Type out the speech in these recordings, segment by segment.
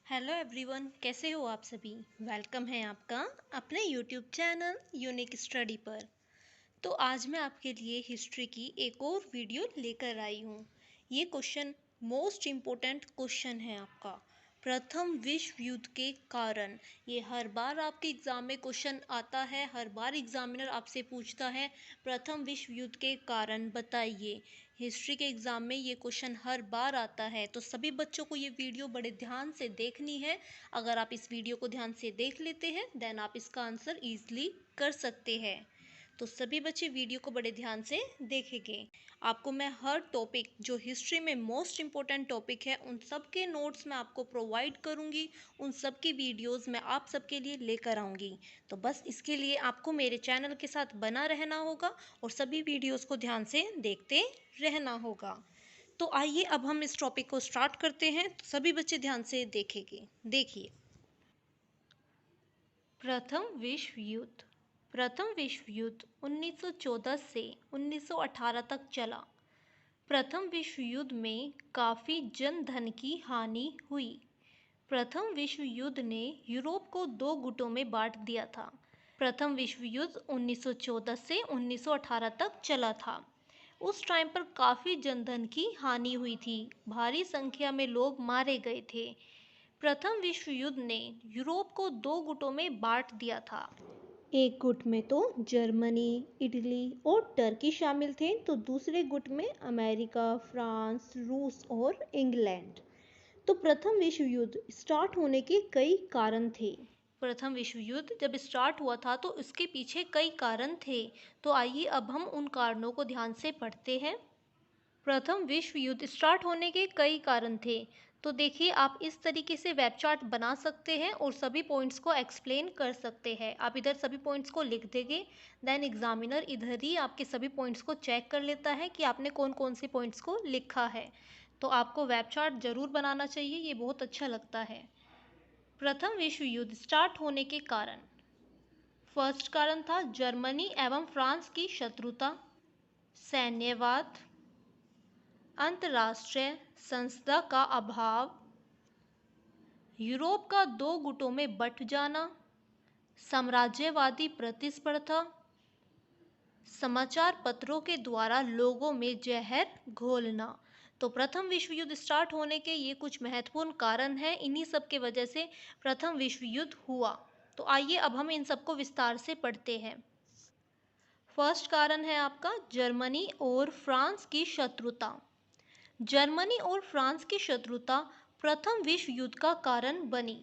Hello everyone, कैसे हो आप सभी। वेलकम है आपका अपने यूट्यूब चैनल यूनिक स्टडी पर। तो आज मैं आपके लिए हिस्ट्री की एक और वीडियो लेकर आई हूँ। ये क्वेश्चन मोस्ट इम्पोर्टेंट क्वेश्चन है आपका, प्रथम विश्व युद्ध के कारण। ये हर बार आपके एग्ज़ाम में क्वेश्चन आता है, हर बार एग्जामिनर आपसे पूछता है प्रथम विश्व युद्ध के कारण बताइए। हिस्ट्री के एग्ज़ाम में ये क्वेश्चन हर बार आता है, तो सभी बच्चों को ये वीडियो बड़े ध्यान से देखनी है। अगर आप इस वीडियो को ध्यान से देख लेते हैं देन आप इसका आंसर ईजिली कर सकते हैं। तो सभी बच्चे वीडियो को बड़े ध्यान से देखेंगे। आपको मैं हर टॉपिक जो हिस्ट्री में मोस्ट इम्पोर्टेंट टॉपिक है उन सब के नोट्स मैं आपको प्रोवाइड करूंगी, उन सब की वीडियोस मैं आप सबके लिए लेकर आऊंगी। तो बस इसके लिए आपको मेरे चैनल के साथ बना रहना होगा और सभी वीडियोस को ध्यान से देखते रहना होगा। तो आइए अब हम इस टॉपिक को स्टार्ट करते हैं। तो सभी बच्चे ध्यान से देखेंगे। देखिए, प्रथम विश्व युद्ध। प्रथम विश्व युद्ध 1914 से 1918 तक चला। प्रथम विश्व युद्ध में काफ़ी जन धन की हानि हुई। प्रथम विश्व युद्ध ने यूरोप को दो गुटों में बांट दिया था। प्रथम विश्व युद्ध 1914 से 1918 तक चला था। उस टाइम पर काफ़ी जनधन की हानि हुई थी, भारी संख्या में लोग मारे गए थे। प्रथम विश्व युद्ध ने यूरोप को दो गुटों में बांट दिया था। एक गुट में तो जर्मनी, इटली और टर्की शामिल थे, तो दूसरे गुट में अमेरिका, फ्रांस, रूस और इंग्लैंड। तो प्रथम विश्व युद्ध स्टार्ट होने के कई कारण थे। प्रथम विश्व युद्ध जब स्टार्ट हुआ था तो इसके पीछे कई कारण थे। तो आइए अब हम उन कारणों को ध्यान से पढ़ते हैं। प्रथम विश्व युद्ध स्टार्ट होने के कई कारण थे। तो देखिए, आप इस तरीके से वेब चार्ट बना सकते हैं और सभी पॉइंट्स को एक्सप्लेन कर सकते हैं। आप इधर सभी पॉइंट्स को लिख देंगे, देन एग्जामिनर इधर ही आपके सभी पॉइंट्स को चेक कर लेता है कि आपने कौन कौन से पॉइंट्स को लिखा है। तो आपको वेब चार्ट जरूर बनाना चाहिए, ये बहुत अच्छा लगता है। प्रथम विश्व युद्ध स्टार्ट होने के कारण। फर्स्ट कारण था जर्मनी एवं फ्रांस की शत्रुता, सैन्यवाद, अंतर्राष्ट्रीय संस्था का अभाव, यूरोप का दो गुटों में बंट जाना, साम्राज्यवादी प्रतिस्पर्धा, समाचार पत्रों के द्वारा लोगों में जहर घोलना। तो प्रथम विश्व युद्ध स्टार्ट होने के ये कुछ महत्वपूर्ण कारण हैं। इन्हीं सब के वजह से प्रथम विश्व युद्ध हुआ। तो आइए अब हम इन सबको विस्तार से पढ़ते हैं। फर्स्ट कारण है आपका जर्मनी और फ्रांस की शत्रुता। जर्मनी और फ्रांस की शत्रुता प्रथम विश्व युद्ध का कारण बनी।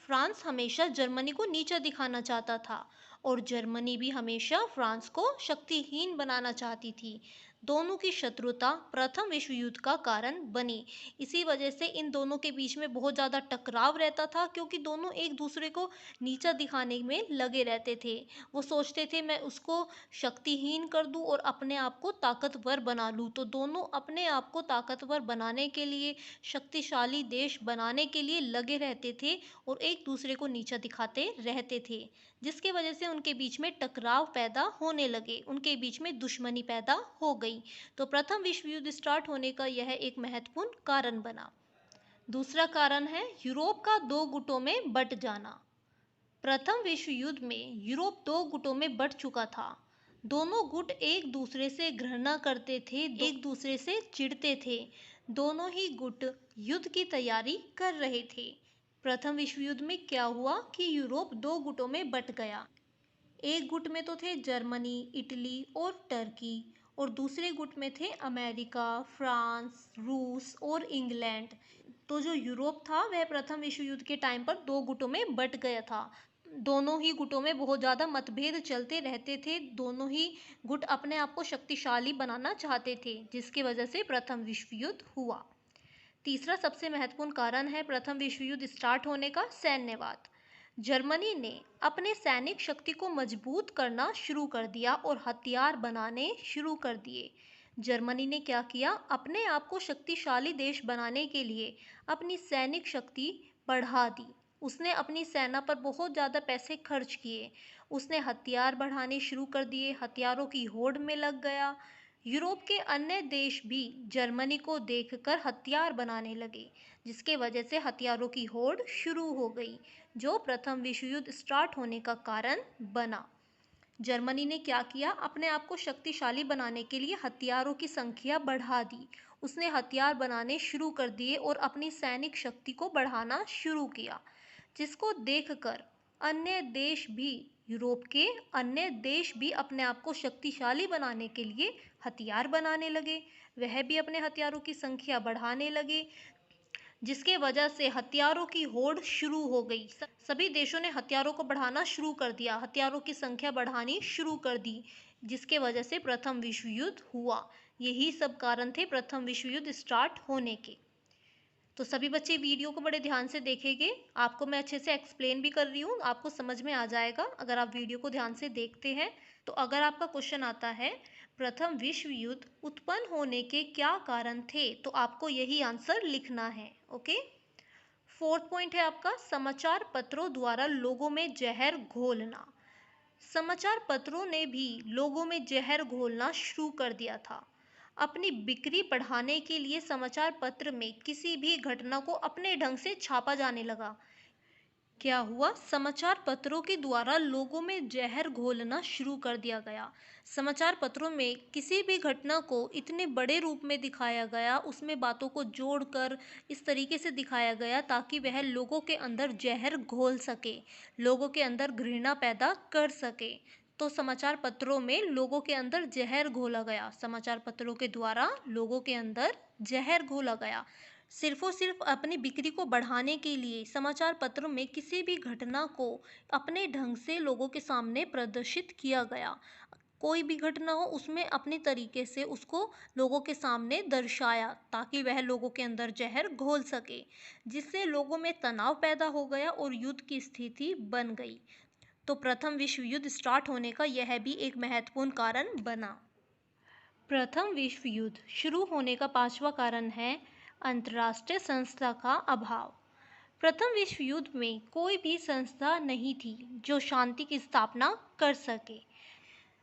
फ्रांस हमेशा जर्मनी को नीचा दिखाना चाहता था और जर्मनी भी हमेशा फ्रांस को शक्तिहीन बनाना चाहती थी। दोनों की शत्रुता प्रथम विश्व युद्ध का कारण बनी। इसी वजह से इन दोनों के बीच में बहुत ज़्यादा टकराव रहता था, क्योंकि दोनों एक दूसरे को नीचा दिखाने में लगे रहते थे। वो सोचते थे मैं उसको शक्तिहीन कर दूं और अपने आप को ताकतवर बना लूं। तो दोनों अपने आप को ताकतवर बनाने के लिए, शक्तिशाली देश बनाने के लिए लगे रहते थे और एक दूसरे को नीचा दिखाते रहते थे, जिसकी वजह से उनके बीच में टकराव पैदा होने लगे, उनके बीच में दुश्मनी पैदा हो गई। तो प्रथम विश्व युद्ध स्टार्ट होने का यह एक महत्वपूर्ण कारण बना। दूसरा कारण है यूरोप का दो गुटों में बंट जाना। प्रथम विश्व युद्ध में यूरोप दो गुटों में बंट चुका था। दोनों गुट एक दूसरे से घृणा करते थे, एक दूसरे से चिढ़ते थे। दोनों ही गुट युद्ध की तैयारी कर रहे थे। प्रथम विश्व युद्ध में क्या हुआ कि यूरोप दो गुटों में बंट गया। एक गुट में तो थे जर्मनी, इटली और टर्की, और दूसरे गुट में थे अमेरिका, फ्रांस, रूस और इंग्लैंड। तो जो यूरोप था वह प्रथम विश्व युद्ध के टाइम पर दो गुटों में बंट गया था। दोनों ही गुटों में बहुत ज़्यादा मतभेद चलते रहते थे। दोनों ही गुट अपने आप को शक्तिशाली बनाना चाहते थे, जिसकी वजह से प्रथम विश्व युद्ध हुआ। तीसरा सबसे महत्वपूर्ण कारण है प्रथम विश्व युद्ध स्टार्ट होने का सैन्यवाद। जर्मनी ने अपने सैनिक शक्ति को मजबूत करना शुरू कर दिया और हथियार बनाने शुरू कर दिए। जर्मनी ने क्या किया, अपने आप को शक्तिशाली देश बनाने के लिए अपनी सैनिक शक्ति बढ़ा दी। उसने अपनी सेना पर बहुत ज़्यादा पैसे खर्च किए। उसने हथियार बढ़ाने शुरू कर दिए, हथियारों की होड़ में लग गया। यूरोप के अन्य देश भी जर्मनी को देखकर हथियार बनाने लगे, जिसके वजह से हथियारों की होड़ शुरू हो गई, जो प्रथम विश्व युद्ध स्टार्ट होने का कारण बना। जर्मनी ने क्या किया? अपने आप को शक्तिशाली बनाने के लिए हथियारों की संख्या बढ़ा दी। उसने हथियार बनाने शुरू कर दिए और अपनी सैनिक शक्ति को बढ़ाना शुरू किया, जिसको देखकर अन्य देश भी यूरोप के अन्य देश भी अपने आप को शक्तिशाली बनाने के लिए हथियार बनाने लगे। वह भी अपने हथियारों की संख्या बढ़ाने लगे, जिसके वजह से हथियारों की होड़ शुरू हो गई। सभी देशों ने हथियारों को बढ़ाना शुरू कर दिया, हथियारों की संख्या बढ़ानी शुरू कर दी, जिसके वजह से प्रथम विश्व युद्ध हुआ। यही सब कारण थे प्रथम विश्व युद्ध स्टार्ट होने के। तो सभी बच्चे वीडियो को बड़े ध्यान से देखेंगे। आपको मैं अच्छे से एक्सप्लेन भी कर रही हूँ, आपको समझ में आ जाएगा अगर आप वीडियो को ध्यान से देखते हैं। तो अगर आपका क्वेश्चन आता है प्रथम विश्व युद्ध उत्पन्न होने के क्या कारण थे, तो आपको यही आंसर लिखना है। ओके। फोर्थ पॉइंट है आपका समाचार पत्रों द्वारा लोगों में जहर घोलना। समाचार पत्रों ने भी लोगों में जहर घोलना शुरू कर दिया था। अपनी बिक्री बढ़ाने के लिए समाचार पत्र में किसी भी घटना को अपने ढंग से छापा जाने लगा। क्या हुआ? समाचार पत्रों के द्वारा लोगों में जहर घोलना शुरू कर दिया गया। समाचार पत्रों में किसी भी घटना को इतने बड़े रूप में दिखाया गया, उसमें बातों को जोड़कर इस तरीके से दिखाया गया ताकि वह लोगों के अंदर जहर घोल सके, लोगों के अंदर घृणा पैदा कर सके। तो समाचार पत्रों में लोगों के अंदर जहर घोला गया, समाचार पत्रों के द्वारा लोगों के अंदर जहर घोला गया। सिर्फ और सिर्फ अपनी बिक्री को बढ़ाने के लिए समाचार पत्रों में किसी भी घटना को अपने ढंग से लोगों के सामने प्रदर्शित किया गया। कोई भी घटना हो उसमें अपने तरीके से उसको लोगों के सामने दर्शाया ताकि वह लोगों के अंदर जहर घोल सके, जिससे लोगों में तनाव पैदा हो गया और युद्ध की स्थिति बन गई। तो प्रथम विश्व युद्ध स्टार्ट होने का यह भी एक महत्वपूर्ण कारण बना। प्रथम विश्व युद्ध शुरू होने का पांचवा कारण है अंतर्राष्ट्रीय संस्था का अभाव। प्रथम विश्व युद्ध में कोई भी संस्था नहीं थी जो शांति की स्थापना कर सके।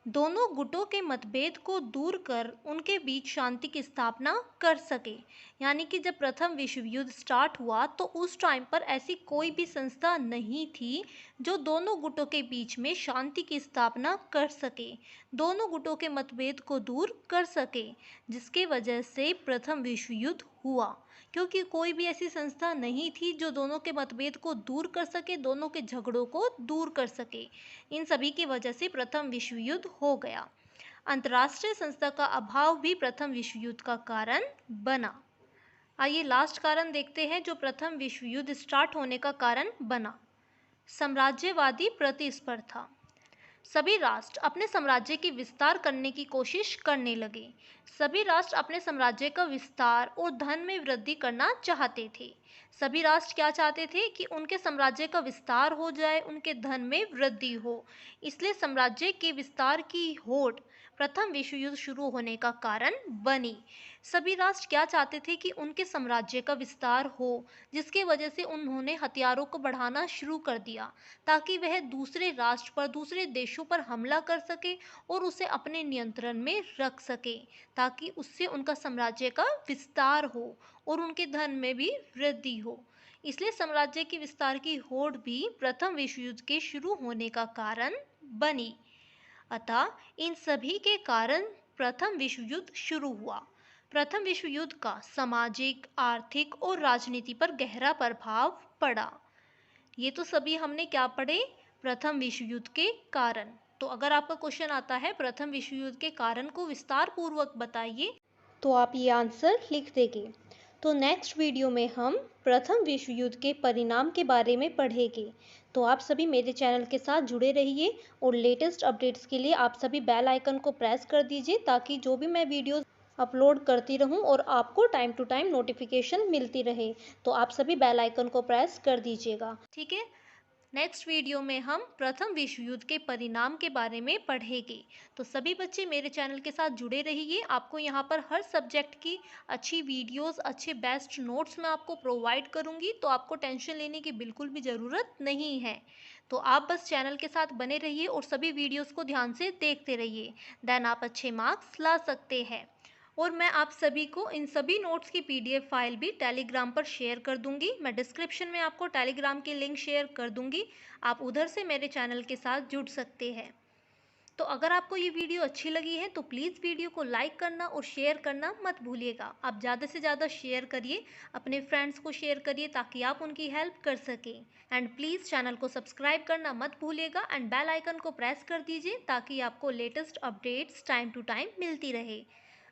दोनों गुटों के मतभेद को दूर कर उनके बीच शांति की स्थापना कर सके। यानी कि जब प्रथम विश्व युद्ध स्टार्ट हुआ तो उस टाइम पर ऐसी कोई भी संस्था नहीं थी जो दोनों गुटों के बीच में शांति की स्थापना कर सके, दोनों गुटों के मतभेद को दूर कर सके, जिसके वजह से प्रथम विश्व युद्ध हुआ। क्योंकि कोई भी ऐसी संस्था नहीं थी जो दोनों के मतभेद को दूर कर सके, दोनों के झगड़ों को दूर कर सके। इन सभी की वजह से प्रथम विश्व युद्ध हो गया। अंतर्राष्ट्रीय संस्था का अभाव भी प्रथम विश्व युद्ध का कारण बना। आइए लास्ट कारण देखते हैं जो प्रथम विश्व युद्ध स्टार्ट होने का कारण बना। साम्राज्यवादी प्रतिस्पर्धा। सभी राष्ट्र अपने साम्राज्य की विस्तार करने की कोशिश करने लगे। सभी राष्ट्र अपने साम्राज्य का विस्तार और धन में वृद्धि करना चाहते थे। सभी राष्ट्र क्या चाहते थे कि उनके साम्राज्य का विस्तार हो जाए, उनके धन में वृद्धि हो। इसलिए साम्राज्य के विस्तार की होड़ प्रथम विश्व युद्ध शुरू होने का कारण बनी। सभी राष्ट्र क्या चाहते थे कि उनके साम्राज्य का विस्तार हो, जिसके वजह से उन्होंने हथियारों को बढ़ाना शुरू कर दिया ताकि वह दूसरे राष्ट्र पर, दूसरे देशों पर हमला कर सके और उसे अपने नियंत्रण में रख सके, ताकि उससे उनका साम्राज्य का विस्तार हो और उनके धन में भी वृद्धि हो। इसलिए साम्राज्य के विस्तार की होड़ भी प्रथम विश्व युद्ध के शुरू होने का कारण बनी। अतः इन सभी के कारण प्रथम विश्व युद्ध शुरू हुआ। प्रथम विश्व युद्ध का सामाजिक, आर्थिक और राजनीति पर गहरा प्रभाव पड़ा। ये तो सभी हमने क्या पढ़े? प्रथम विश्व युद्ध के कारण। तो अगर आपका क्वेश्चन आता है प्रथम विश्व युद्ध के कारण को विस्तार पूर्वक बताइए, तो आप ये आंसर लिख देंगे। तो नेक्स्ट वीडियो में हम प्रथम विश्व युद्ध के परिणाम के बारे में पढ़ेंगे। तो आप सभी मेरे चैनल के साथ जुड़े रहिए और लेटेस्ट अपडेट्स के लिए आप सभी बेल आइकन को प्रेस कर दीजिए ताकि जो भी मैं वीडियो अपलोड करती रहूं और आपको टाइम टू टाइम नोटिफिकेशन मिलती रहे। तो आप सभी बेल आइकन को प्रेस कर दीजिएगा, ठीक है। नेक्स्ट वीडियो में हम प्रथम विश्व युद्ध के परिणाम के बारे में पढ़ेंगे। तो सभी बच्चे मेरे चैनल के साथ जुड़े रहिए। आपको यहाँ पर हर सब्जेक्ट की अच्छी वीडियोस, अच्छे बेस्ट नोट्स मैं आपको प्रोवाइड करूँगी, तो आपको टेंशन लेने की बिल्कुल भी ज़रूरत नहीं है। तो आप बस चैनल के साथ बने रहिए और सभी वीडियोस को ध्यान से देखते रहिए, देन आप अच्छे मार्क्स ला सकते हैं। और मैं आप सभी को इन सभी नोट्स की पीडीएफ फाइल भी टेलीग्राम पर शेयर कर दूंगी। मैं डिस्क्रिप्शन में आपको टेलीग्राम की लिंक शेयर कर दूंगी, आप उधर से मेरे चैनल के साथ जुड़ सकते हैं। तो अगर आपको ये वीडियो अच्छी लगी है तो प्लीज़ वीडियो को लाइक करना और शेयर करना मत भूलिएगा। आप ज़्यादा से ज़्यादा शेयर करिए, अपने फ्रेंड्स को शेयर करिए ताकि आप उनकी हेल्प कर सकें। एंड प्लीज़ चैनल को सब्सक्राइब करना मत भूलिएगा एंड बेल आइकन को प्रेस कर दीजिए ताकि आपको latest updates time to time मिलती रहे।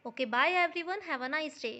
Okay, bye everyone. Have a nice day.